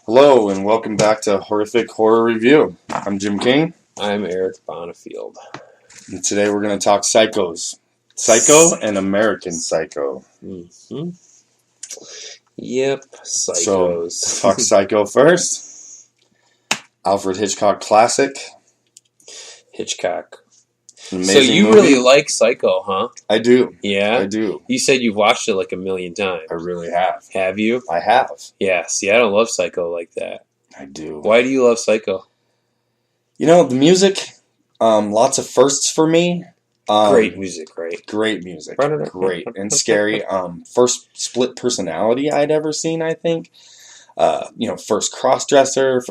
Hello and welcome back to Horrific Horror Review. I'm Jim King, I'm Eric Bonifield. and today we're going to talk psychos. Psycho and American Psycho. Mm-hmm. Yep, So, psychos. talk Psycho first. Alfred Hitchcock classic. Hitchcock. An So amazing you movie. really like Psycho, huh? I do. Yeah? I do. You said you've watched it like a million times. I really have. Have you? I have. Yeah, see, I don't love Psycho like that. I do. Why do you love Psycho? You know, the music, lots of firsts for me. Great music, right? Great music. Great. And scary. First split personality I'd ever seen, I think. First cross-dresser.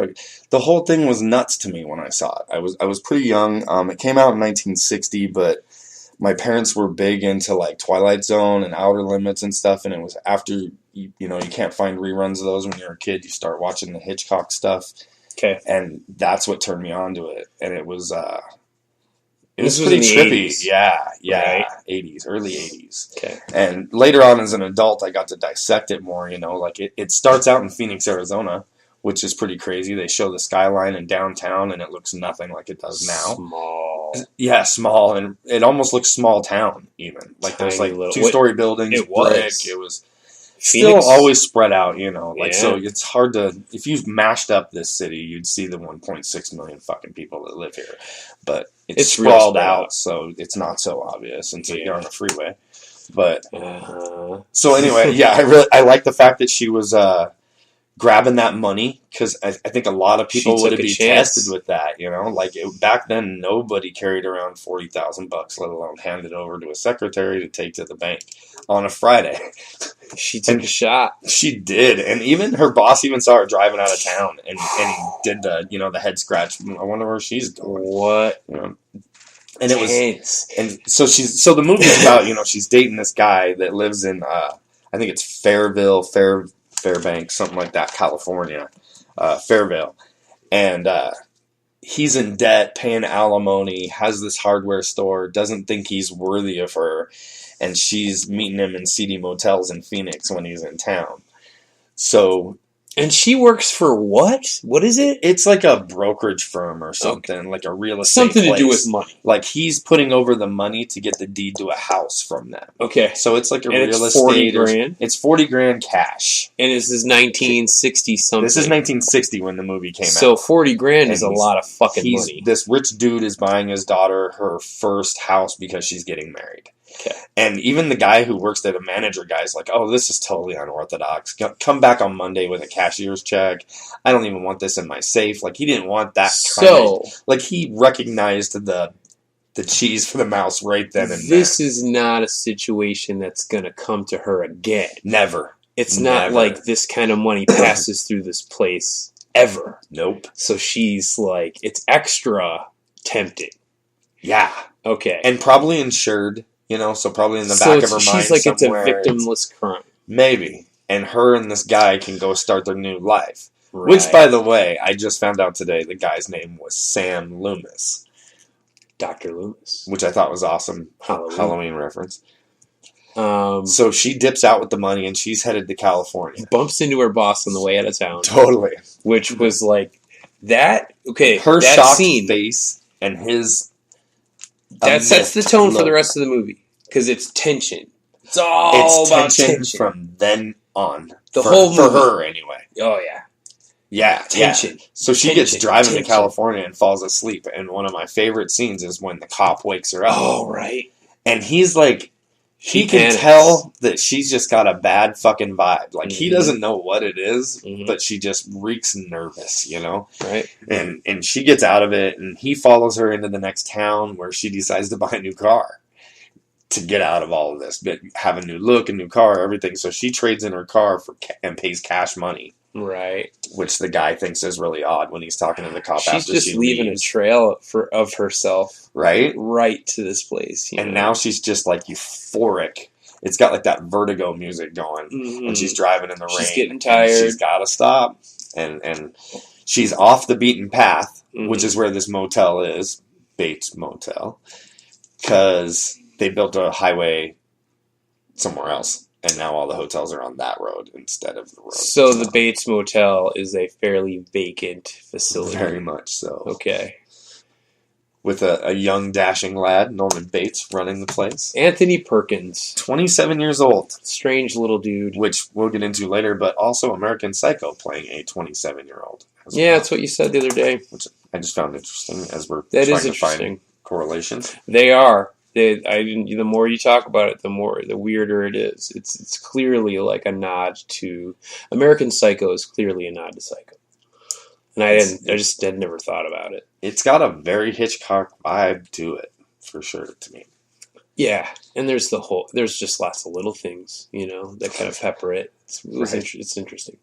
The whole thing was nuts to me when I saw it. I was pretty young. It came out in 1960, but my parents were big into like Twilight Zone and Outer Limits and stuff, and it was after, you can't find reruns of those when you're a kid. You start watching the Hitchcock stuff. Okay. And that's what turned me on to it. And it was This was pretty in the trippy. 80s. Yeah, Right. 80s, early 80s. Okay. And later on as an adult, I got to dissect it more, like it starts out in Phoenix, Arizona, which is pretty crazy. They show the skyline in downtown and it looks nothing like it does now. Small. Yeah, small, and it almost looks small town even. Like there's Tiny like little- two-story buildings, it was. brick. It was Phoenix? still always spread out, so Yeah. it's hard to, if you mashed up this city, you'd see the 1.6 million fucking people that live here, but it's real sprawled spread out, out. so it's not so obvious until Yeah. you're on a freeway. But So anyway, yeah, I like the fact that she was grabbing that money, because I think a lot of people She would took be a chance. tested with that, back then nobody carried around $40,000, let alone hand it over to a secretary to take to the bank on a Friday. She took a shot. She did, and even her boss even saw her driving out of town, and he did the head scratch. I wonder where she's going. What? And it was, Tense. and so the movie's about she's dating this guy that lives in I think it's Fairbanks, something like that, California, Fairvale, and he's in debt, paying alimony, has this hardware store, doesn't think he's worthy of her. And she's meeting him in seedy motels in Phoenix when he's in town. And she works for what? What is it? It's like a brokerage firm or something, like a real estate Something place. to do with money. Like he's putting over the money to get the deed to a house from them. Okay. So it's like a And real it's estate. 40 grand? It's 40 grand cash. And this is 1960 something. This is 1960 when the movie came out. So 40 grand is a And lot of fucking money. This rich dude is buying his daughter her first house because she's getting married. Okay. And even the guy who works there, the manager guy's like, oh, this is totally unorthodox. Come back on Monday with a cashier's check. I don't even want this in my safe. Like, he didn't want that kind of... Like, he recognized the cheese for the mouse right then and there. This is not a situation that's going to come to her again. Never. It's not Never. like this kind of money passes through this place ever. Nope. So she's like, it's extra tempting. Yeah. Okay. And probably insured, so probably in the back of her mind she's like, somewhere, it's a victimless crime. Maybe. And her and this guy can go start their new life. Right. Which, by the way, I just found out today the guy's name was Sam Loomis. Dr. Loomis. Which I thought was awesome. Halloween. Reference. So she dips out with the money and she's headed to California. Bumps into her boss on the way out of town. Totally. Which was like, that, okay, Her that shocked scene, face and his... that sets the tone for the look. rest of the movie. Because it's tension. It's all about tension. From then on. The for, whole For movie. her, anyway. Oh, yeah. Yeah, Tension. Yeah. So she gets Tension. driving to Tension. California and falls asleep. And one of my favorite scenes is when the cop wakes her up. Oh, right. And he's like... He can panics. tell that she's just got a bad fucking vibe. Like, he Mhm. doesn't know what it is, Mhm. but she just reeks nervous, Right. And she gets out of it, and he follows her into the next town where she decides to buy a new car to get out of all of this, but have a new look, a new car, everything. So she trades in her car and pays cash money, Right. which the guy thinks is really odd when he's talking to the cop She's after just she leaving leaves. a trail of herself Right? right to this place. And now she's just like euphoric. It's got like that Vertigo music going. Mhm. And she's driving in the rain. She's getting and tired. She's got to stop. And she's off the beaten path, Mhm. which is where this motel is, Bates Motel, because they built a highway somewhere else. And now all the hotels are on that road instead of the road. So the Bates Motel is a fairly vacant facility. Very much so. Okay. With a young, dashing lad, Norman Bates, running the place. Anthony Perkins. 27 years old. Strange little dude. Which we'll get into later, but also American Psycho playing a 27-year-old. Yeah, that's what you said the other day. Which I just found interesting as we're trying to find correlations. They are. The more you talk about it, the weirder it is. It's clearly like a nod to American Psycho is clearly a nod to Psycho. And I just had never thought about it. It's got a very Hitchcock vibe to it, for sure, to me. Yeah, and there's just lots of little things, that kind of pepper it. It's interesting.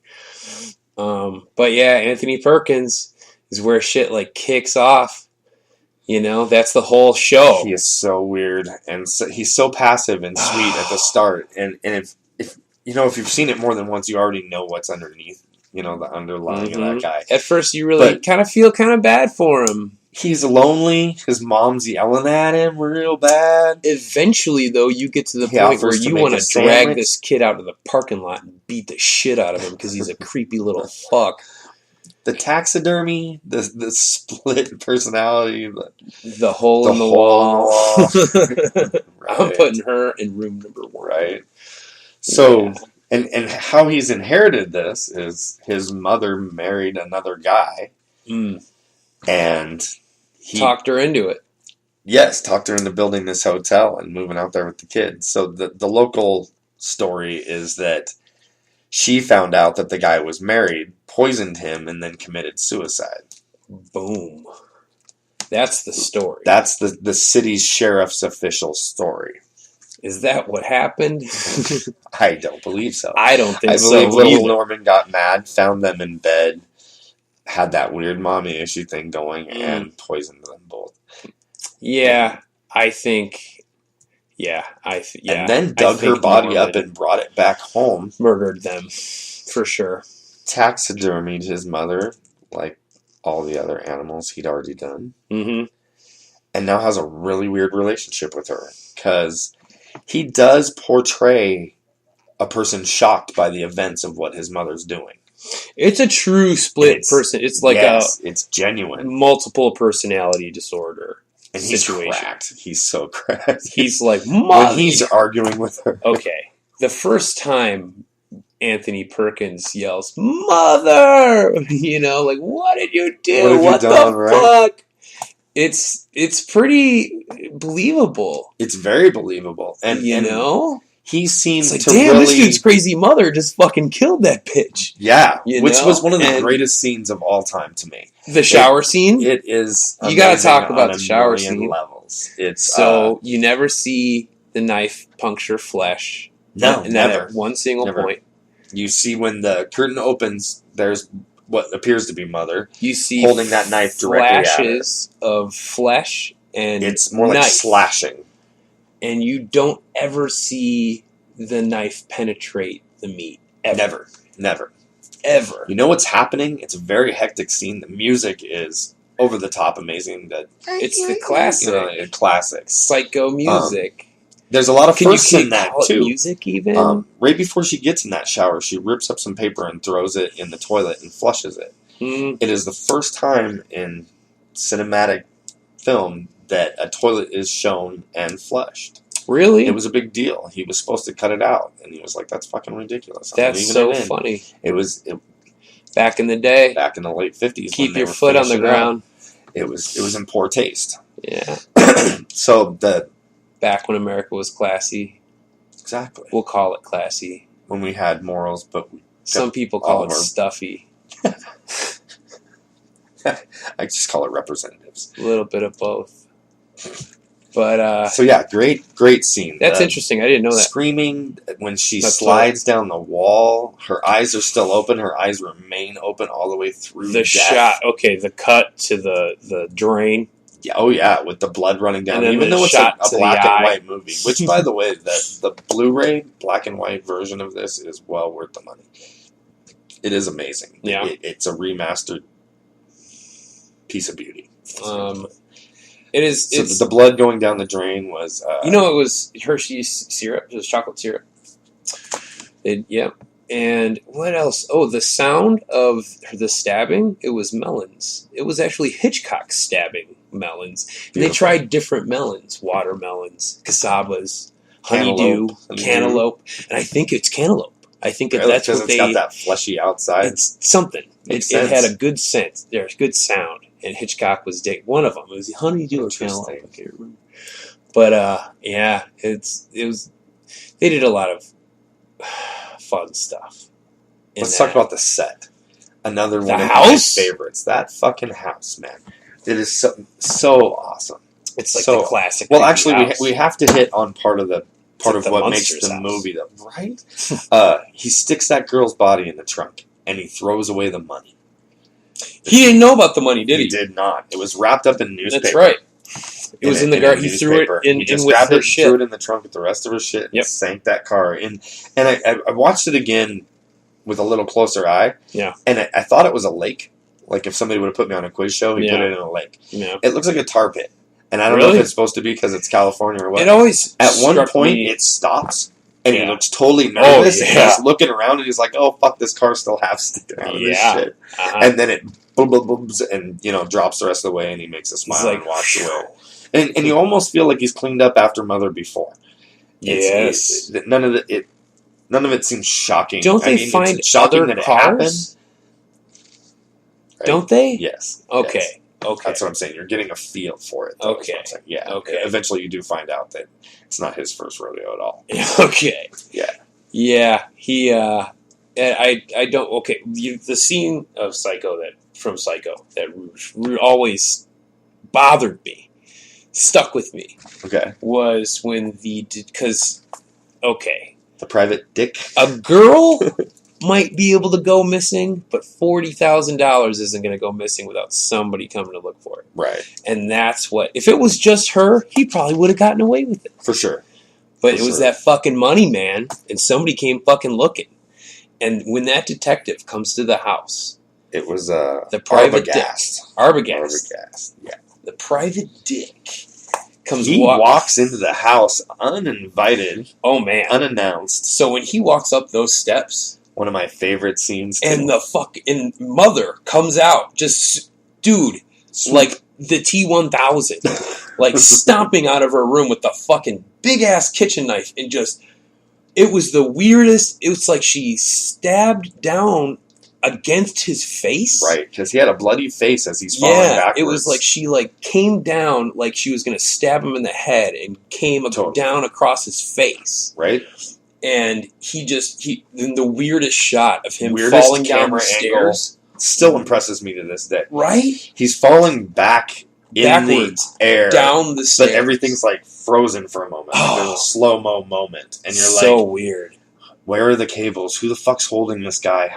But yeah, Anthony Perkins is where shit like kicks off. That's the whole show. He is so weird, and he's so passive and sweet at the start. And if you've seen it more than once, you already know what's underneath. The underlying of that guy. At first, you really kind of feel kind of bad for him. He's lonely. His mom's yelling at him real bad. Eventually, though, you get to the point where you want to drag this kid out of the parking lot and beat the shit out of him because he's a creepy little fuck. The taxidermy, the split personality, the hole in the wall. Right. I'm putting her in room number 1. Right. So... Yeah. And how he's inherited this is his mother married another guy. And he... Talked her into it. Yes, talked her into building this hotel and moving out there with the kids. So the local story is that she found out that the guy was married, poisoned him, and then committed suicide. Boom. That's the story. That's the city's sheriff's official story. Is that what happened? I don't believe so. I don't think so. I believe little Norman got mad, found them in bed, had that weird mommy issue thing going, and poisoned them both. Yeah, I think. Yeah, and then dug her body up and brought it back home. Murdered them, for sure. Taxidermied his mother, like all the other animals he'd already done. Mm-hmm. And now has a really weird relationship with her, because... he does portray a person shocked by the events of what his mother's doing. It's a true split person. It's like it's genuine. Multiple personality disorder. And he's cracked. He's so cracked. He's like, when he's arguing with her. Okay. The first time Anthony Perkins yells, "Mother!" Like, what did you do? What the fuck? It's pretty believable. It's very believable. And he seems like, damn, this dude's crazy mother just fucking killed that bitch. Yeah, which was one of the greatest scenes of all time to me. The shower scene? It is. You got to talk about the shower scene. Levels. It's you never see the knife puncture flesh. No, never. At one single point. You see when the curtain opens, there's what appears to be Mother. You see holding that knife directly at her. Flashes of flesh and it's more like slashing. And you don't ever see the knife penetrate the meat. Ever. Never. Ever. You know what's happening? It's a very hectic scene. The music is over the top amazing. It's the classic. Classic. Psycho music. There's a lot of firsts in that, too. Music, even? Right before she gets in that shower, she rips up some paper and throws it in the toilet and flushes it. It is the first time in cinematic film that a toilet is shown and flushed. Really? It was a big deal. He was supposed to cut it out, and he was like, "That's fucking ridiculous." That's so funny. It was back in the day, back in the late 50s. Keep your foot on the ground. It was in poor taste. Yeah. So back when America was classy. Exactly. We'll call it classy. When we had morals, but some people call it stuffy. I just call it representatives. A little bit of both. But so yeah, great scene. That's interesting. I didn't know that. Screaming when she slides down the wall. Her eyes are still open. Her eyes remain open all the way through the shot. Okay, the cut to the drain. Yeah, oh yeah, with the blood running down. Even though it's a black and white movie, which by the way, the Blu-ray black and white version of this is well worth the money. It is amazing. Yeah, it's a remastered piece of beauty. It is. So the blood going down the drain was. It was Hershey's syrup. It was chocolate syrup. Yep. And what else? Oh, the sound of the stabbing. It was melons. It was actually Hitchcock stabbing melons. And they tried different melons: watermelons, casabas, honeydew, cantaloupe, and I think it's cantaloupe. I think that's what it's got that fleshy outside. It's something. It had a good sense. There's good sound, and Hitchcock was one of them. It was honeydew or cantaloupe. I can't remember. But yeah, it was. They did a lot of fun stuff. Let's talk about the set. Another one of my favorites. That fucking house, man. It is so awesome. It's like the classic. Well, actually, we have to hit on part of what makes the movie, though, right? He sticks that girl's body in the trunk, and he throws away the money. He didn't know about the money, did he? He did not. It was wrapped up in newspaper. That's right. It was in the garage. He threw it in with her shit. Threw it in the trunk with the rest of her shit and sank that car. And I watched it again with a little closer eye. Yeah. And I thought it was a lake. Like if somebody would have put me on a quiz show, he put it in a lake. Yeah. It looks like a tar pit. And I don't know if it's supposed to be because it's California or what. It always at one point it stops and he looks totally nervous and he's looking around and he's like, "Oh fuck, this car's still half sticking out of this shit." And then it booms and drops the rest of the way and he makes a smile and walks away. And you almost feel like he's cleaned up after Mother before. Yes. None of it seems shocking. Don't they find it's shocking other that cars? It happened. Right? Don't they? Yes. Okay. Yes. Okay. That's what I'm saying. You're getting a feel for it. Though, okay. Yeah. Okay. Eventually, you do find out that it's not his first rodeo at all. Okay. Yeah. Yeah. He. I don't. Okay. The scene of Psycho that always bothered me, stuck with me. Okay. Was when because. Okay. The private dick. A girl might be able to go missing, but $40,000 isn't going to go missing without somebody coming to look for it. Right. And that's what... If it was just her, he probably would have gotten away with it. For sure. But it was that fucking money, man, and somebody came fucking looking. And when that detective comes to the house... It was the private Arbogast. Arbogast. Yeah. The private dick... He walks into the house uninvited. Oh, man. Unannounced. So when he walks up those steps... One of my favorite scenes. And the fucking mother comes out. Just, dude, like the T-1000. Like stomping out of her room with the fucking big-ass kitchen knife. And just... It was the weirdest... It was like she stabbed down against his face. Right, because he had a bloody face as he's falling backwards. It was like she came down like she was going to stab him in the head and came down across his face. Right. And in the weirdest shot of him falling down the stairs. Still impresses me to this day. Right? He's falling backwards in the air. Down the stairs. But everything's like frozen for a moment. Like there's a slow-mo moment. And you're like... So weird. Where are the cables? Who the fuck's holding this guy?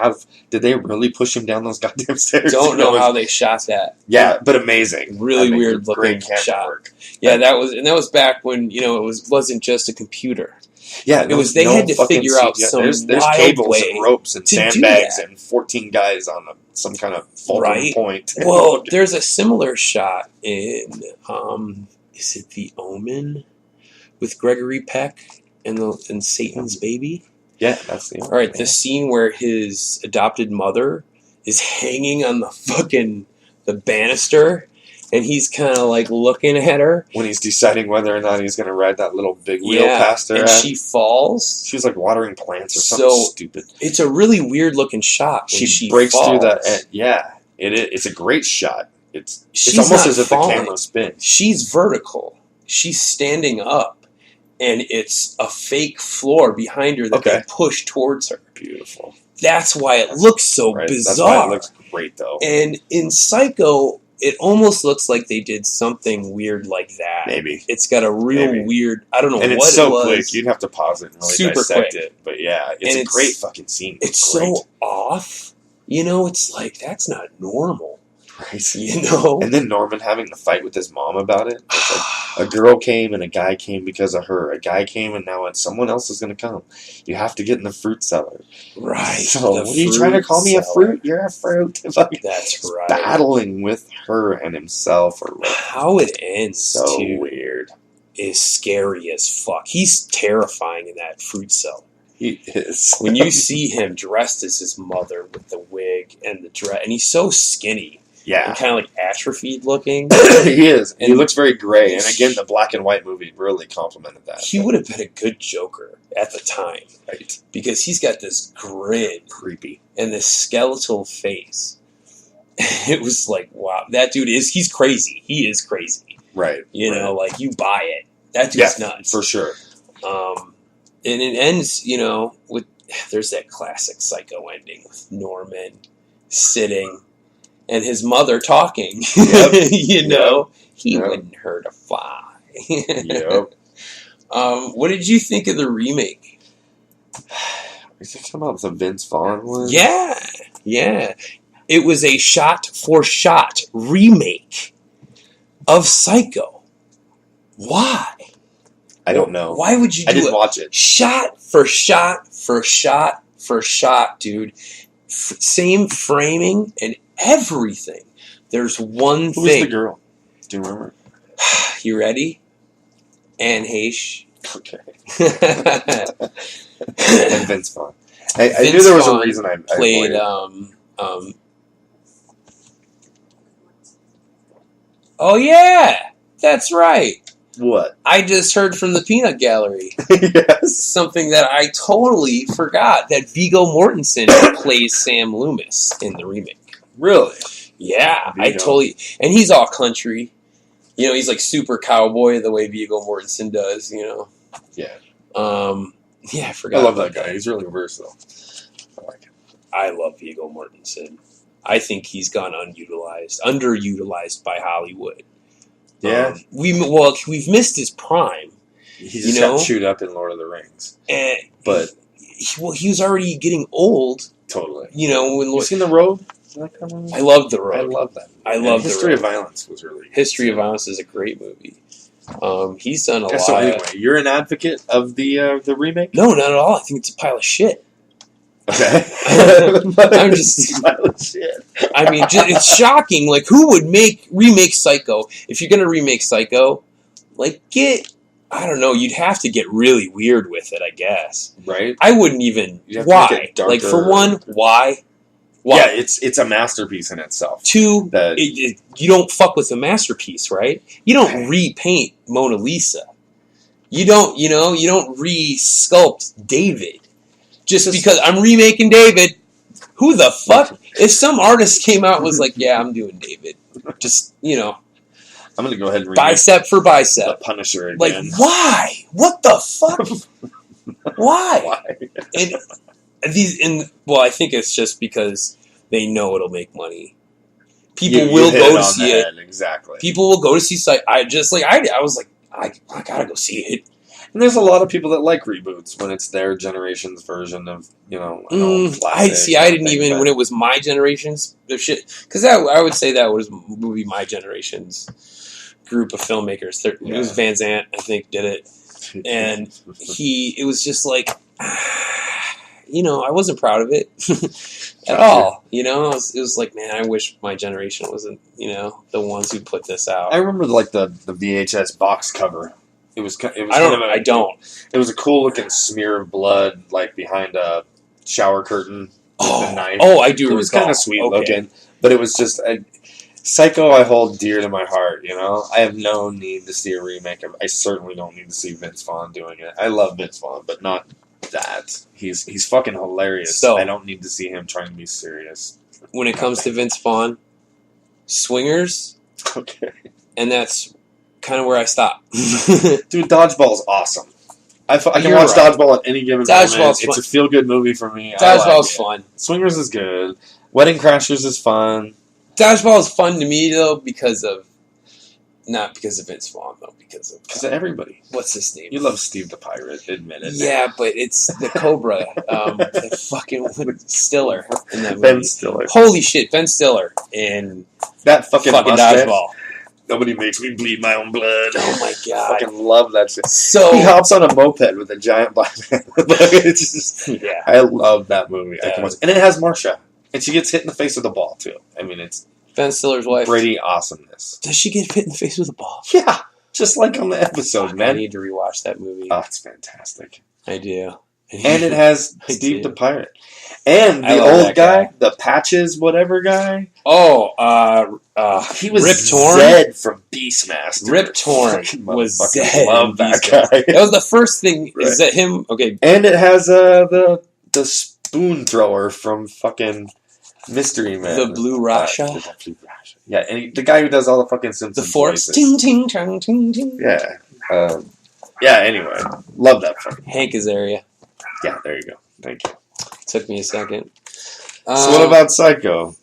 Did they really push him down those goddamn stairs? Don't know how they shot that. Yeah, but amazing. Really weird looking shot. Work. Yeah, that was back when it wasn't just a computer. Yeah, it was. They had to figure out some there's wild cables way and ropes and sandbags and 14 guys on some kind of fulcrum point. Well, there's a similar shot in is it The Omen with Gregory Peck and Satan's Baby? Yeah, that's the one. All right, the scene where his adopted mother is hanging on the banister, and he's kind of like looking at her when he's deciding whether or not he's going to ride that little big wheel past her. And she falls. She's like watering plants or something stupid. It's a really weird looking shot. When she breaks falls. through that. Yeah, it's a great shot. It's almost as if the camera spins. She's vertical. She's standing up. And it's a fake floor behind her that they push towards her. Beautiful. That's why it looks so bizarre. That's why it looks great, though. And in Psycho, it almost looks like they did something weird like that. Maybe. It's got a real weird... I don't know what it was. And it's so quick. You'd have to pause it and really super dissect quick. it. But yeah, it's a great fucking scene. It's so off. It's like, that's not normal. Right. And then Norman having to fight with his mom about it. It's like a girl came and a guy came because of her. A guy came and now someone else is going to come. You have to get in the fruit cellar. Right. So what are you trying to call me a fruit? You're a fruit. That's right. Battling with her and himself. How it ends so weird. Is scary as fuck. He's terrifying in that fruit cell. He is. When you see him dressed as his mother with the wig and the dress, and he's so skinny. Yeah. And kind of like atrophied looking. He is. And he looks very gray. And again, the black and white movie really complimented that. He would have been a good Joker at the time. Right. Because he's got this grin. Creepy. And this skeletal face. It was like, wow, that dude he's crazy. He is crazy. Right. You know, like, you buy it. That dude's nuts. For sure. And it ends, you know, with, there's that classic Psycho ending with Norman sitting and his mother talking. Yep. You know, he wouldn't hurt a fly. Yep. What did you think of the remake? Is it talking about the Vince Vaughn one? Yeah. It was a shot-for-shot remake of Psycho. Why? I don't know. Why would you do it? I didn't watch it. Shot for shot for shot for shot, dude. Same framing and everything. There's one thing. Who was the girl? Do you remember? You ready? Anne Heche. Okay. And Vince Vaughn. I knew there was a reason I played. Oh yeah, that's right. What? I just heard from the Peanut Gallery. Yes. Something that I totally forgot, that Viggo Mortensen plays Sam Loomis in the remake. Really? Yeah, Viggo. I totally... And he's all country. You know, he's like super cowboy the way Viggo Mortensen does, you know. Yeah. Yeah, I forgot. I love that guy. He's really versatile. I like him. I love Viggo Mortensen. I think he's gone underutilized by Hollywood. Yeah. We've missed his prime. He just got chewed up in Lord of the Rings. But he was already getting old. Totally. You know, when you seen The Road? I love The Road. I love that movie. I love History of Violence was really good. History of Violence is a great movie. He's done a lot. So anyway, you're an advocate of the remake? No, not at all. I think it's a pile of shit. Okay. I'm just pile of shit. I mean, it's shocking. Like, who would remake Psycho? If you're gonna remake Psycho, like, I don't know. You'd have to get really weird with it, I guess. Right. I wouldn't even. Why? Like, for one, why? Yeah, it's a masterpiece in itself. Two, you don't fuck with a masterpiece, right? You don't repaint Mona Lisa. You don't re-sculpt David. Just because I'm remaking David. Who the fuck? If some artist came out and was like, yeah, I'm doing David. Just, you know. I'm going to go ahead and remake bicep for bicep. The Punisher again. Like, why? What the fuck? Why? I think it's just because they know it'll make money. People will go to see it. Exactly. People will go to see Psycho. I was like, I gotta go see it. And there's a lot of people that like reboots when it's their generation's version of, you know, an old classic. I didn't even, when it was my generation's shit, because I would say that would be my generation's group of filmmakers. It was Van Zandt, I think, did it. And it was just like, you know, I wasn't proud of it at all. You know, it was like, man, I wish my generation wasn't, you know, the ones who put this out. I remember like the VHS box cover. It was I don't. It was a cool looking smear of blood, like behind a shower curtain with the knife. Oh, I do. It was kind of sweet looking, but it was just Psycho. I hold dear to my heart. You know, I have no need to see a remake of. I certainly don't need to see Vince Vaughn doing it. I love Vince Vaughn, but not that. He's fucking hilarious. So I don't need to see him trying to be serious. When it comes to Vince Vaughn, Swingers, okay, and that's kind of where I stop. Dude, Dodgeball's awesome. I can watch Dodgeball at any given moment. It's a feel-good movie for me. Dodgeball's fun. Swingers is good. Wedding Crashers is fun. Dodgeball is fun to me, though, not because of Vince Vaughn, though, because of everybody. What's his name? You love Steve the Pirate, admit it. Yeah, but it's the Cobra, the fucking Stiller in that movie. Ben Stiller. Holy shit, Ben Stiller in that fucking Dodgeball. Nobody makes me bleed my own blood. Oh my god! I fucking love that shit. So he hops on a moped with a giant black man. It's just, I love that movie. I can watch, and it has Marsha, and she gets hit in the face with a ball too. I mean, it's Ben Stiller's wife. Pretty awesomeness. Does she get hit in the face with a ball? Yeah, just like on the episode, man. I need to rewatch that movie. Oh, it's fantastic. I do. And it has Steve the Pirate. And I the love old that guy, guy. the Patches whatever guy. Oh, He was Rip Torn. Zed from Beastmaster. Rip Torn Fucking was motherfuckers Zed. love that Beastmaster. guy. That was the first thing. Right. Is that him? Okay. And it has the spoon thrower from fucking Mystery Man. The Blue Rasha. Yeah, and the guy who does all the fucking Simpsons The Force. voices. Ting, ting, chang, ting, ting. Yeah. Yeah, anyway. Love that fucking. Hank Azaria. Yeah, there you go. Thank you. Took me a second. So what about Psycho?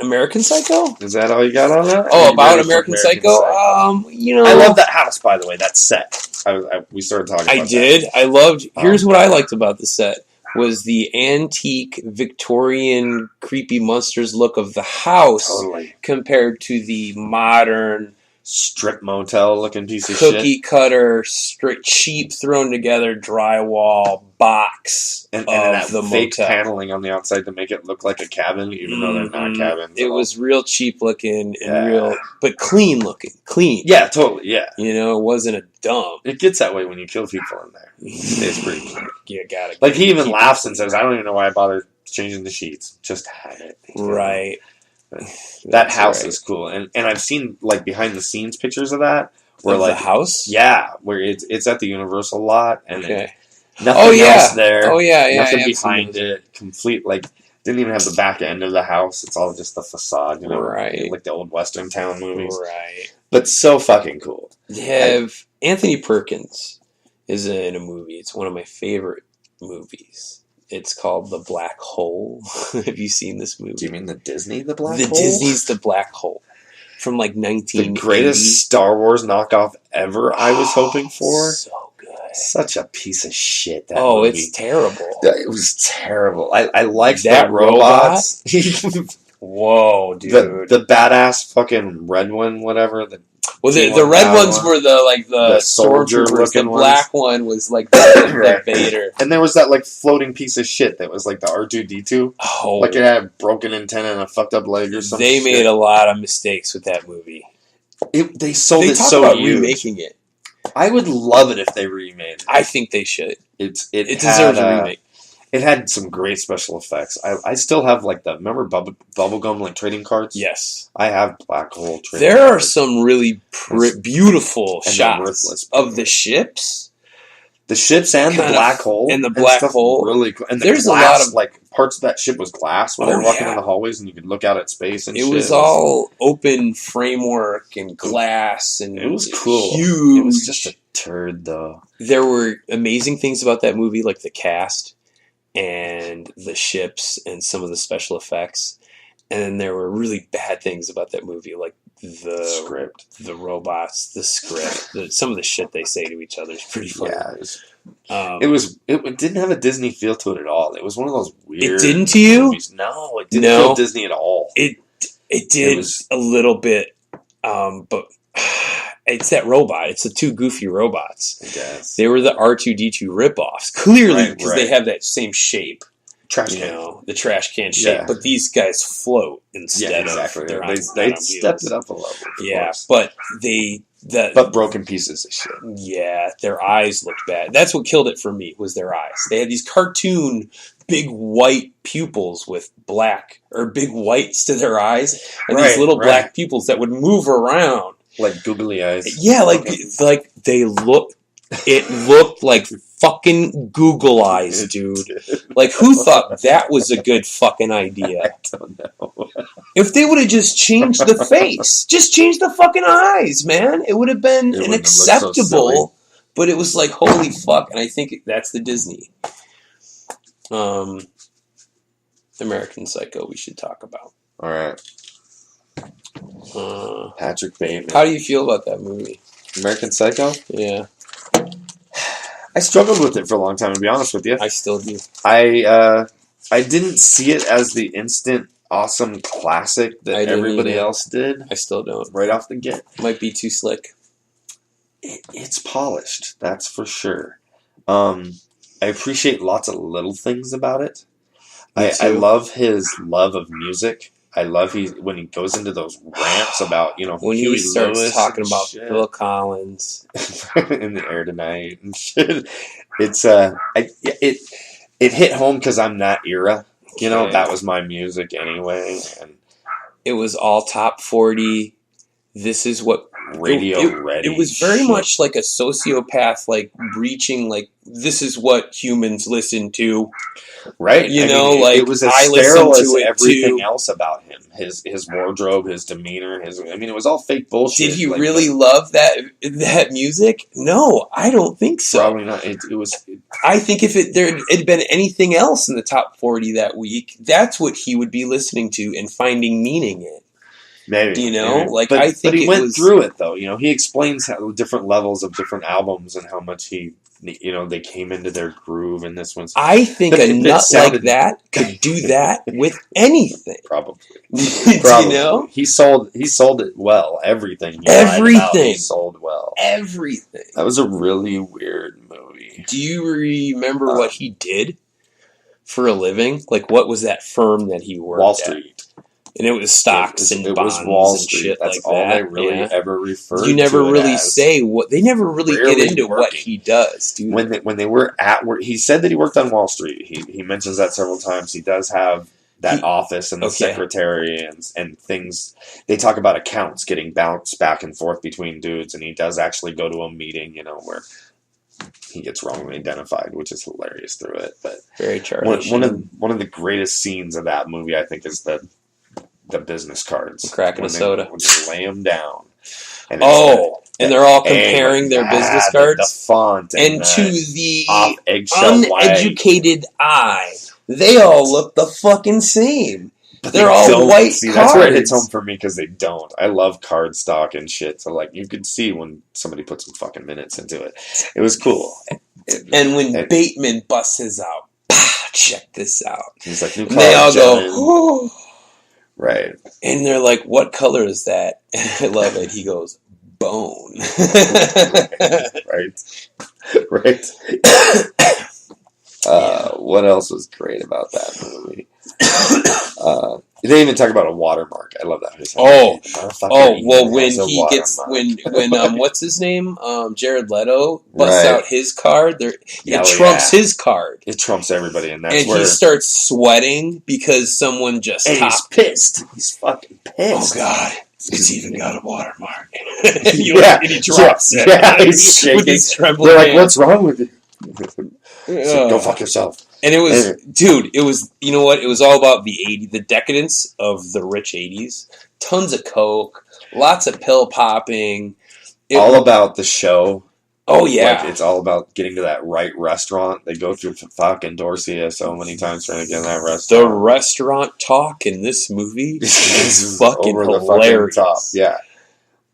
American Psycho? Is that all you got on that? Oh, about American Psycho? You know, I love that house, by the way. That set. We started talking about I did. that. I loved... Here's what I liked about the set. Was the antique Victorian creepy monsters look of the house compared to the modern strip motel looking piece of shit. Cookie cutter, straight cheap thrown together drywall box and of that the fake motel. paneling on the outside to make it look like a cabin, even though they're not cabins. It was real cheap looking and real, but clean looking. Clean. Yeah, totally. Yeah. You know, it wasn't a dump. It gets that way when you kill people in there. It's pretty clean. You got it. Like he even laughs and says, "I don't even know why I bothered changing the sheets. Just had it." Right. That house is cool, and I've seen like behind the scenes pictures of that. Where of like the house, yeah, where it's at the Universal lot, and nothing else there. Oh yeah, nothing behind it. Complete like didn't even have the back end of the house. It's all just the facade, you know, right? Like the old Western town movies, right? But so fucking cool. Anthony Perkins is in a movie. It's one of my favorite movies. It's called The Black Hole. Have you seen this movie? Do you mean the Disney The Black Hole? The Disney's The Black Hole. From like 1980. The greatest Star Wars knockoff ever, I was hoping for. So good. Such a piece of shit, that movie. It's terrible. It was terrible. I liked that the robots. Whoa, dude. The badass fucking red one, whatever. The red ones were the soldier looking. The black one was like the Vader. And there was that like floating piece of shit that was like the R2-D2. Oh, like it had a broken antenna and a fucked up leg or something. They made a lot of mistakes with that movie. They sold it so huge. Remaking it. I would love it if they remade it. I think they should. It deserves a remake. It had some great special effects. I still have like remember bubblegum like trading cards? Yes. I have Black Hole trading cards. There are some really beautiful shots of the ships. The ships and the black hole. And the black hole. Really cool. And there's glass, a lot of like parts of that ship was glass when they were walking in the hallways and you could look out at space and shit. It was all open framework and glass and it was cool. Huge. It was just a turd though. There were amazing things about that movie, like the cast and the ships and some of the special effects. And then there were really bad things about that movie, like the script, the robots, the script, some of the shit they say to each other is pretty funny. Yeah, it didn't have a Disney feel to it at all. It was one of those weird. It didn't to you? Movies. No, it didn't feel Disney at all. It did a little bit, but it's that robot. It's the two goofy robots. I guess. They were the R2-D2 ripoffs, clearly, because they have that same shape. Trash can. The trash can shape. But these guys float instead of they're on They stepped it up a level. Yeah, but but broken pieces of shit. Yeah, their eyes looked bad. That's what killed it for me, was their eyes. They had these cartoon big white pupils with black, or big whites to their eyes, and these little black pupils that would move around. Like googly eyes. Yeah, like they look. It looked like fucking Google eyes, dude. Like, who thought that was a good fucking idea? I don't know. If they would have just changed the face, just change the fucking eyes, man, it would have been an acceptable. But it was like, holy fuck! And I think that's the Disney. American Psycho. We should talk about. All right. Patrick Bateman. How do you feel about that movie? American Psycho? Yeah. I struggled with it for a long time, to be honest with you. I still do. I didn't see it as the instant awesome classic that everybody else did. I still don't. Right off the get. Might be too slick. It's polished, that's for sure. I appreciate lots of little things about it. I love his love of music. I love when he goes into those rants about, when he starts talking about Phil Collins in the air tonight and shit. it hit home because I'm that era. You know, Okay. that was my music anyway. And It was all top 40. This is what radio ready. It was very shit. much like a sociopath, like reaching, like, this is what humans listen to. Right? You know, like, it was as I sterile listen as to it everything too. else about him. His wardrobe, his demeanor, it was all fake bullshit. Did he really love that music? No, I don't think so. Probably not. It was. I think if there had been anything else in the top 40 that week, that's what he would be listening to and finding meaning in. Maybe. You know? Maybe. Like, but, I think but he it went was, through it, though. You know, he explains how different levels of different albums and how much they came into their groove, and this one's. I think a nut like that could do that with anything. Probably. You know? He sold it well. Everything. He sold well. Everything. That was a really weird movie. Do you remember what he did for a living? Like, what was that firm that he worked at? Wall Street. And it was stocks and bonds was Wall and Street. shit That's like all that. they really ever referred to. You never really as say what they never really get into working. what he does, dude. When they were at work, he said that he worked on Wall Street. He mentions that several times. He does have that office and the secretary and things. They talk about accounts getting bounced back and forth between dudes, and he does actually go to a meeting, where he gets wrongly identified, which is hilarious through it. But very Charlie. one of the greatest scenes of that movie, I think, is the business cards. Cracking a soda. When they lay them down. And and they're all comparing their business cards. The font. And to the uneducated eye, they all look the fucking same. But they're all white cards. That's where it hits home for me, because they don't. I love card stock and shit. So, you could see when somebody put some fucking minutes into it. It was cool. And when Bateman busts his out, check this out. He's like, new card, they all go, right. And they're like, what color is that? I love it. He goes, bone. Right. What else was great about that movie? They even talk about a watermark. I love that. When what's his name? Jared Leto busts out his card. It trumps his card. It trumps everybody, and he starts sweating because someone just he's pissed. He's fucking pissed. Oh God. It's even got a watermark. And he drops it. Yeah, he's shaking. With his trembling They're like, hand. what's wrong with you? Go fuck yourself. And it was, you know what? It was all about the decadence of the rich 80s. Tons of coke, lots of pill popping. About the show. Oh, yeah. It's all about getting to that right restaurant. They go through fucking Dorsia so many times trying to get in that restaurant. The restaurant talk in this movie is fucking over hilarious. The fucking top. Yeah.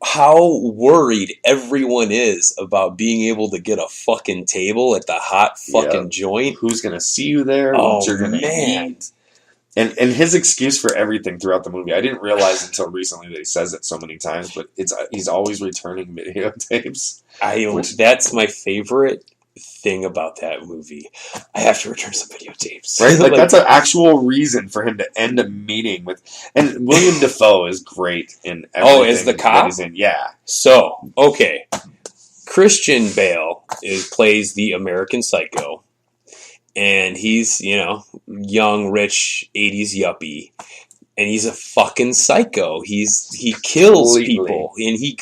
How worried everyone is about being able to get a fucking table at the hot fucking joint. Who's going to see you there? What you're going to eat. And his excuse for everything throughout the movie, I didn't realize until recently that he says it so many times, but he's always returning videotapes. That's my favorite thing about that movie. I have to return some videotapes. Right? That's an actual reason for him to end a meeting with. And William Dafoe is great in everything. As the cop? He's in. Yeah. So, okay. Christian Bale plays the American Psycho. And he's, young, rich, 80s yuppie. And he's a fucking psycho. He kills people. And he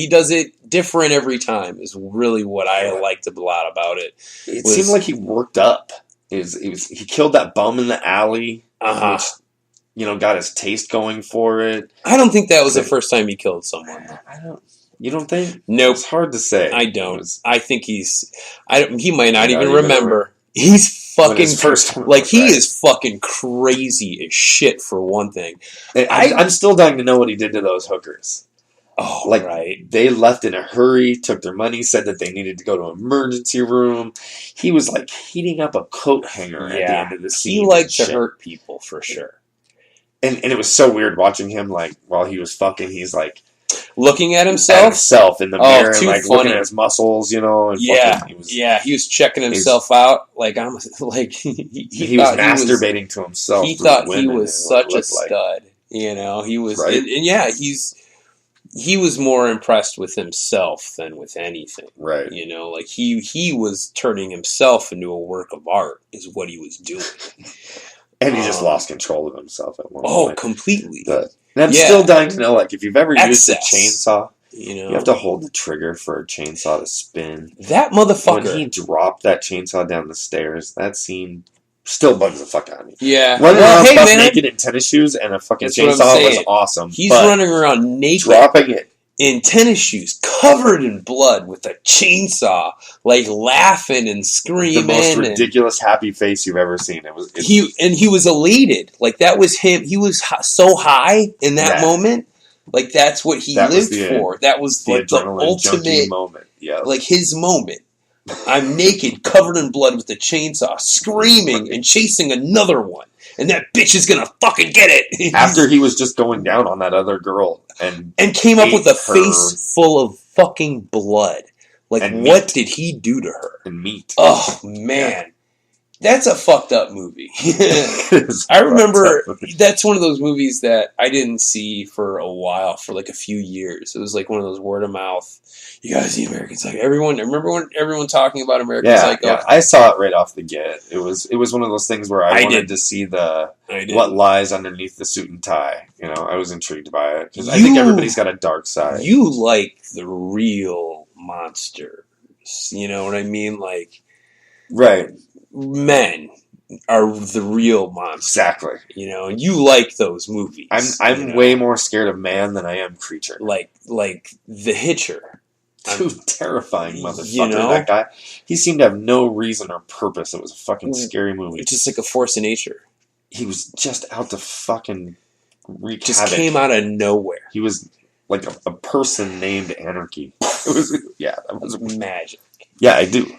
does it different every time, is really what I liked a lot about it. It seemed like he worked up. He killed that bum in the alley. Which, got his taste going for it. I don't think that was the first time he killed someone. You don't think? Nope. It's hard to say. I don't. I think he might not even remember. He's fucking he is fucking crazy as shit for one thing. I'm still dying to know what he did to those hookers. Oh, right. They left in a hurry, took their money, said that they needed to go to an emergency room. He was heating up a coat hanger at the end of the scene. He liked to hurt people for sure. And it was so weird watching him while he was fucking. He's looking at himself in the mirror, looking at his muscles, And he was checking himself out. He was masturbating to himself. He thought he was such a stud. He was, he was more impressed with himself than with anything. Right. You know, like he was turning himself into a work of art is what he was doing. And he just lost control of himself at one point. Oh, completely. And I'm still dying to know, like, if you've ever used a chainsaw, you have to hold the trigger for a chainsaw to spin. That motherfucker. When he dropped that chainsaw down the stairs, that scene still bugs the fuck out of me. Yeah. Running around butt naked in tennis shoes and a fucking chainsaw was awesome. He's running around naked. Dropping it. In tennis shoes, covered in blood, with a chainsaw, like laughing and screaming. The most ridiculous happy face you've ever seen. He was elated. Like that was him. He was so high in that moment. Like that's what he lived for. That was like the ultimate moment. Yeah, like his moment. I'm naked, covered in blood, with a chainsaw, screaming and chasing another one. And that bitch is gonna fucking get it. After he was just going down on that other girl and came up with a face full of fucking blood. Like, what did he do to her? And meat. Oh man, that's a fucked up movie. I remember that's one of those movies that I didn't see for a while, for like a few years. It was like one of those word of mouth. You gotta see American Psycho. Remember when everyone talking about American Psycho? Yeah, I saw it right off the get. It was one of those things where I wanted to see what lies underneath the suit and tie. You know, I was intrigued by it because I think everybody's got a dark side. You like the real monsters. You know what I mean? Like, right. Men are the real monsters. Exactly. You know, and you like those movies. I'm way more scared of man than I am creature. Like The Hitcher. Dude, terrifying motherfucker. You know? That guy. He seemed to have no reason or purpose. It was a fucking scary movie. It's just like a force of nature. He was just out to fucking wreak just havoc. Came out of nowhere. He was like a person named Anarchy. It was that was magic. Yeah, I do.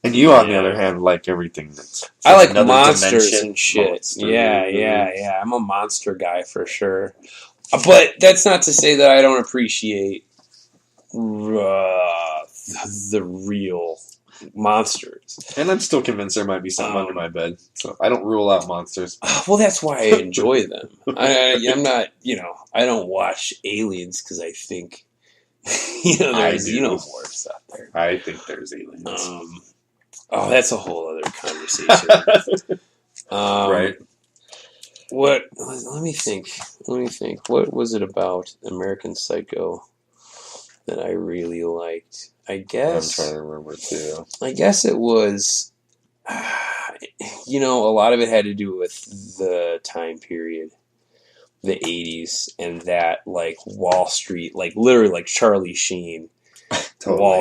And you, on the other hand, like everything that's... I like monsters and shit. Yeah. I'm a monster guy for sure. But that's not to say that I don't appreciate the real monsters. And I'm still convinced there might be something under my bed. So I don't rule out monsters. Well, that's why I enjoy them. I'm not, I don't watch Aliens because I think, there's xenomorphs out there. I think there's aliens. That's a whole other conversation. Right. Let me think. What was it about American Psycho that I really liked? I guess I'm trying to remember too. I guess it was, a lot of it had to do with the time period, the 80s, and that, like, Wall Street, like, literally, like, Charlie Sheen. Totally.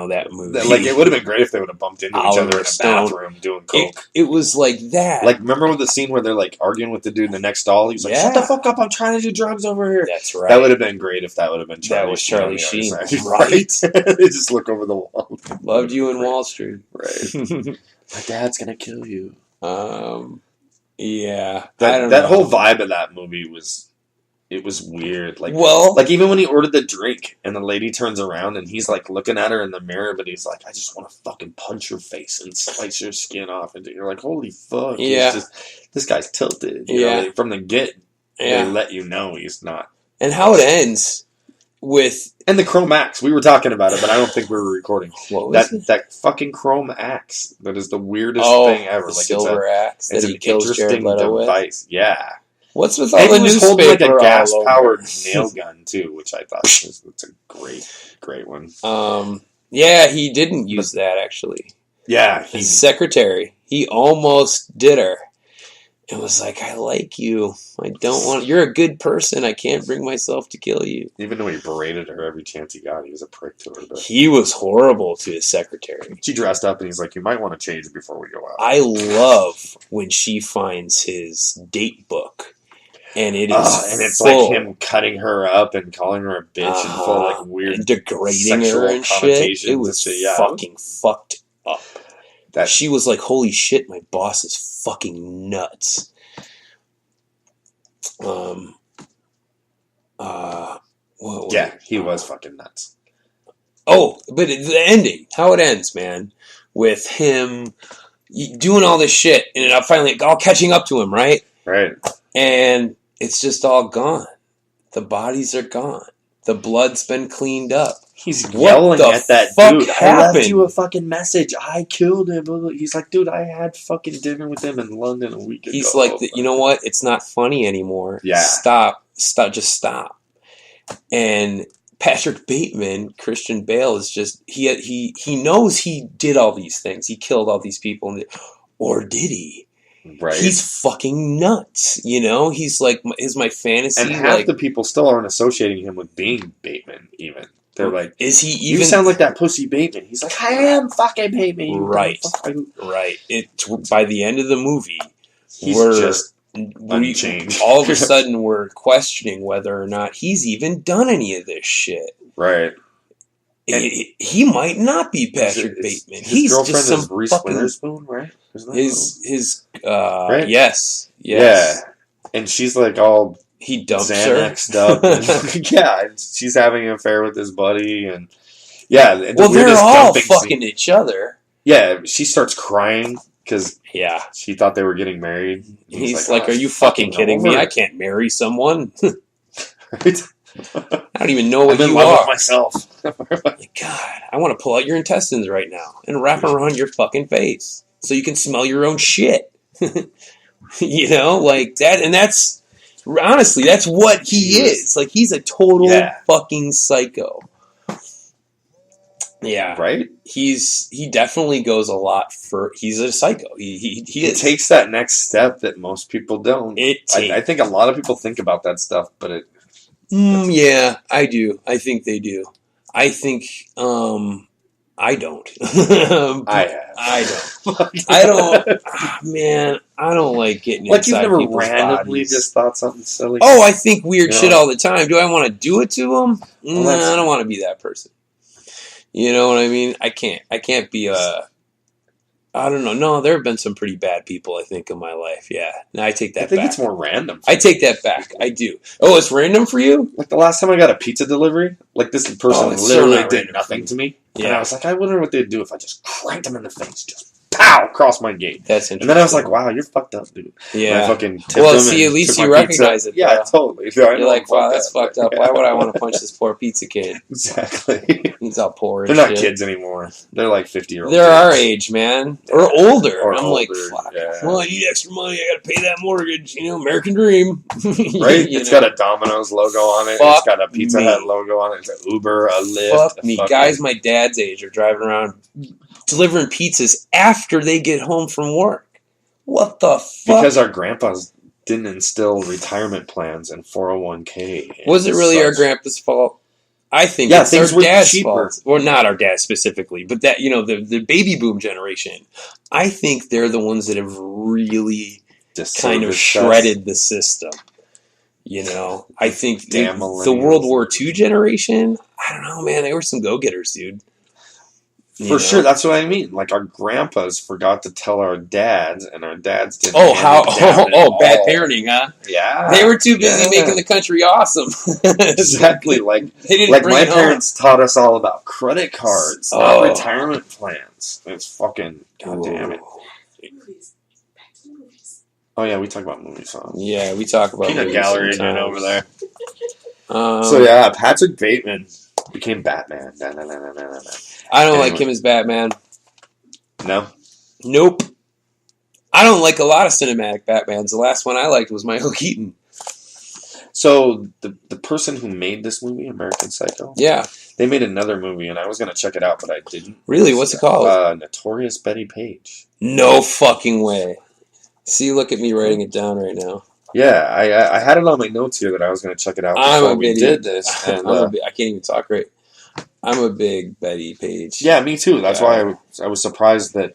That movie. Like, it would have been great if they would have bumped into each other in a bathroom doing coke. It was like that. Like, remember the scene where they're, like, arguing with the dude in the next stall? He's like, shut the fuck up, I'm trying to do drugs over here. That's right. That would have been great if that would have been Charlie Sheen. That was Charlie Sheen. Right? They just look over the wall. Loved you in Wall Street. Right. My dad's gonna kill you. Yeah. That whole vibe of that movie was... It was weird. Like even when he ordered the drink and the lady turns around and he's like looking at her in the mirror, but he's like, I just want to fucking punch your face and slice your skin off. And you're like, holy fuck. Yeah. This guy's tilted. You know, from the get, they let you know he's not. And how it ends with... And the chrome axe. We were talking about it, but I don't think we were recording. What was it? That fucking chrome axe. That is the weirdest thing ever. The silver axe that he kills interesting Jared Leto device. With? Yeah. What's with all the newspaper? Holding like a gas-powered nail gun too, which I thought was a great one. Yeah, he didn't use that actually. Yeah, his secretary. He almost did her. It was like, I like you. I don't want. You're a good person. I can't bring myself to kill you. Even though he berated her every chance he got, he was a prick to her. But he was horrible to his secretary. She dressed up, and he's like, "You might want to change before we go out." I love when she finds his date book. And it's like him cutting her up and calling her a bitch and full of like weird and degrading her and shit. It was fucking fucked up. She was like, "Holy shit, my boss is fucking nuts." He was fucking nuts. Oh, but the ending, how it ends, man, with him doing all this shit and finally all catching up to him, right? Right. And it's just all gone. The bodies are gone. The blood's been cleaned up. He's yelling at that dude. Happened? I left you a fucking message. I killed him. He's like, dude, I had fucking dinner with him in London a week ago. He's like, you know what? It's not funny anymore. Yeah. Stop. Just stop. And Patrick Bateman, Christian Bale, is just he knows he did all these things. He killed all these people, or did he? Right. He's fucking nuts. He's like, is my fantasy? And half the people still aren't associating him with being Bateman. Even they're like, is he even? You sound like that pussy Bateman. He's like, I am fucking Bateman. Right. Right. By the end of the movie, he's just unchanged. All of a sudden, we're questioning whether or not he's even done any of this shit. Right. He might not be Patrick Bateman. His girlfriend just is Reese Witherspoon, right? Right? Yes. Yeah. And she's like all he dumps Xanaxed her. up. And, yeah, she's having an affair with his buddy, and yeah. Well, they're all fucking each other. Yeah, she starts crying because she thought they were getting married. He's like, "Are you fucking kidding me? I can't marry someone." Right? I don't even know what I'm in you love are. with myself. God, I want to pull out your intestines right now and wrap them around your fucking face so you can smell your own shit. Like that, and that's honestly, that's what he is. Like, he's a total fucking psycho. Yeah, right. He definitely goes a lot for. He's a psycho. He takes that next step that most people don't. I think a lot of people think about that stuff, but it. Yeah, I do. I think they do. I think I don't. I have. I don't. Man, I don't like getting like inside you've never people's randomly bodies. just thought something silly. Oh, I think weird shit all the time. Do I want to do it to them? Well, No, I don't want to be that person. You know what I mean? I can't be a. I don't know. No, there have been some pretty bad people, I think, in my life. Yeah. No, I take that back. I think it's more random. I take that back. I do. Oh, it's random for you? Like the last time I got a pizza delivery, like this person literally did nothing to me. Yeah. And I was like, I wonder what they'd do if I just cranked them in the face. Just pow! Across my gate. That's interesting. And then I was like, wow, you're fucked up, dude. Yeah. And I fucking tipped well, him see, and at least took you my recognize pizza. it. Yeah, totally. You're like, wow, that's fucked up. Why would I want to punch this poor pizza kid? Exactly. He's all poor. They're not kids anymore. They're like 50-year-olds. They're our age, man. Or older. Or I'm older, like, fuck. yeah. Well, I need extra money. I got to pay that mortgage. American dream. Right? It's got a Domino's logo on it. It's got a Pizza Hut logo on it. It's an Uber, a Lyft. Fuck me. Guys my dad's age are driving around delivering pizzas after they get home from work. What the fuck? Because our grandpas didn't instill retirement plans and 401k. Was it really our grandpa's fault? I think it's our dad's fault. Well, not our dad specifically, but that, the baby boom generation. I think they're the ones that have really kind of shredded the system. I think the World War II generation, I don't know, man, they were some go-getters, dude. For sure, that's what I mean. Like, our grandpas forgot to tell our dads, and our dads didn't. Bad parenting, huh? Yeah, they were too busy making the country awesome. Exactly, like they didn't. Like my parents taught us all about credit cards, not retirement plans. It's fucking goddamn it. Oh yeah, we talk about movies. Yeah, we talk about Peanut Gallery again over there. So yeah, Patrick Bateman became Batman. I don't like him as Batman. No? Nope. I don't like a lot of cinematic Batmans. The last one I liked was Michael Keaton. So, the person who made this movie, American Psycho? Yeah. They made another movie, and I was going to check it out, but I didn't. Really? What's it called? Notorious Betty Page. No fucking way. See, look at me writing it down right now. Yeah, I had it on my notes here that I was going to check it out before we did this. And, I can't even talk right. I'm a big Betty Page. Yeah, me too. That's why I was surprised that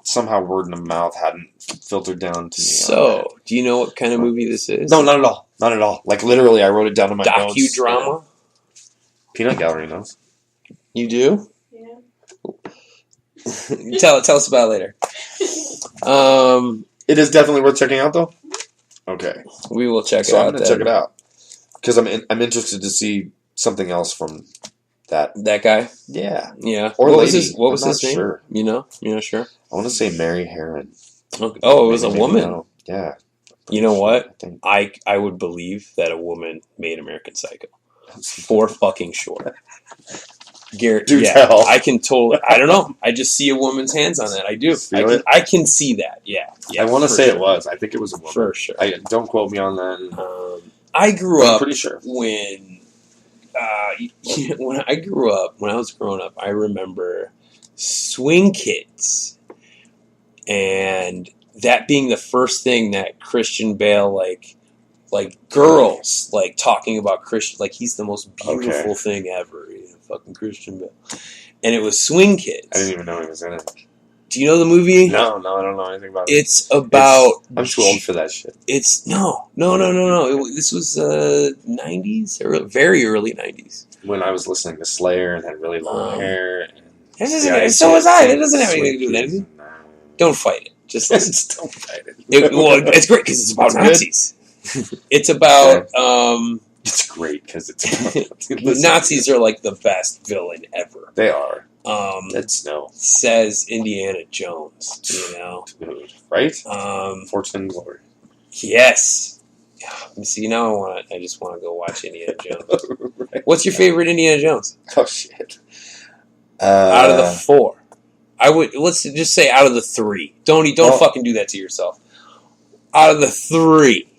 somehow word of mouth hadn't filtered down to me. So, do you know what kind of movie this is? No, not at all. Not at all. Like, literally, I wrote it down in my notes. Docudrama? Peanut Gallery knows. You do? Yeah. Tell us about it later. It is definitely worth checking out, though? Okay. We will check it out. So I'm going to check it out. Because I'm interested to see something else from that guy? Yeah. Yeah. Or what lady. Was his name? Sure. You know? You're not sure? I want to say Mary Herron. Okay. Oh, it was a woman. No. Yeah. You know what? I would believe that a woman made American Psycho. For fucking sure. Garrett, Do tell. I can totally. I don't know. I just see a woman's hands on that. I do. I can see that. Yeah. I want to say it was. I think it was a woman. For sure. Don't quote me on that. I grew up. I'm pretty sure. When I grew up, when I was growing up, I remember Swing Kids, and that being the first thing that Christian Bale like girls like talking about Christian, like he's the most beautiful thing ever. Fucking Christian Bale. And it was Swing Kids. I didn't even know he was in it. Do you know the movie? No, I don't know anything about it. It's about... I'm too old for that shit. It's... No. This was 90s, or very early 90s. When I was listening to Slayer and had really long hair. So was I. It doesn't have anything to do with anything. No. Don't fight it. Just don't fight it. It's great because it's about Nazis. It's about... It's great because it's Nazis are like the best villain ever. They are. Dead snow. Says Indiana Jones, you know. Dude, right? Fortune and Glory. Yes. See, now I just want to go watch Indiana Jones. Right. What's your favorite Indiana Jones? Oh shit. Out of the 4. Let's just say out of the 3. Don't fucking do that to yourself. Out of the 3.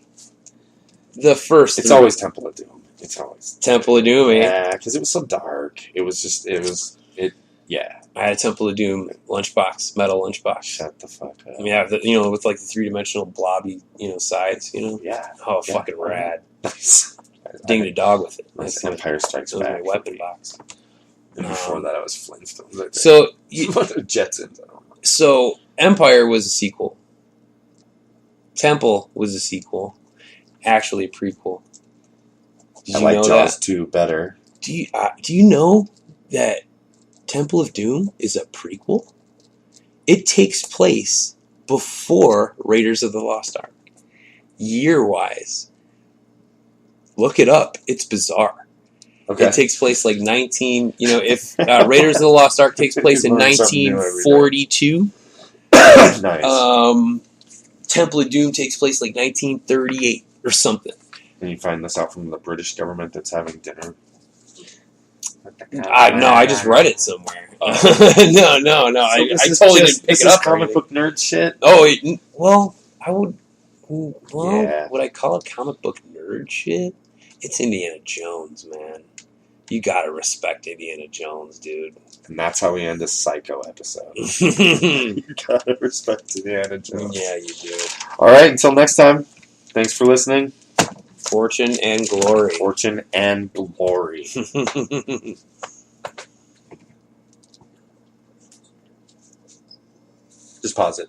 The first. It's always Temple of Doom. It's always Temple of Doom. Yeah, because it was so dark. Yeah. I had a Temple of Doom lunchbox, metal lunchbox. Shut the fuck up. I mean, with like the 3-dimensional blobby, sides. Yeah. Oh, yeah. Fucking rad. Nice. Ding the dog with it. Nice. Empire Strikes Back. My weapon box. And before that, I was Flintstones. So Jetsons. I don't know. So Empire was a sequel. Temple was a sequel. Actually a prequel. I like Jaws 2 better. Do you know that Temple of Doom is a prequel? It takes place before Raiders of the Lost Ark. Year-wise. Look it up. It's bizarre. Okay. It takes place like if Raiders of the Lost Ark takes place in 1942. Nice. Temple of Doom takes place like 1938 or something. And you find this out from the British government that's having dinner? No, I just read it somewhere. No. I totally didn't pick it up. Comic book nerd shit? Oh, I would... Would I call it comic book nerd shit? It's Indiana Jones, man. You gotta respect Indiana Jones, dude. And that's how we end a Psycho episode. You gotta respect Indiana Jones. Yeah, you do. Alright, until next time. Thanks for listening. Fortune and glory. Fortune and glory. Just pause it.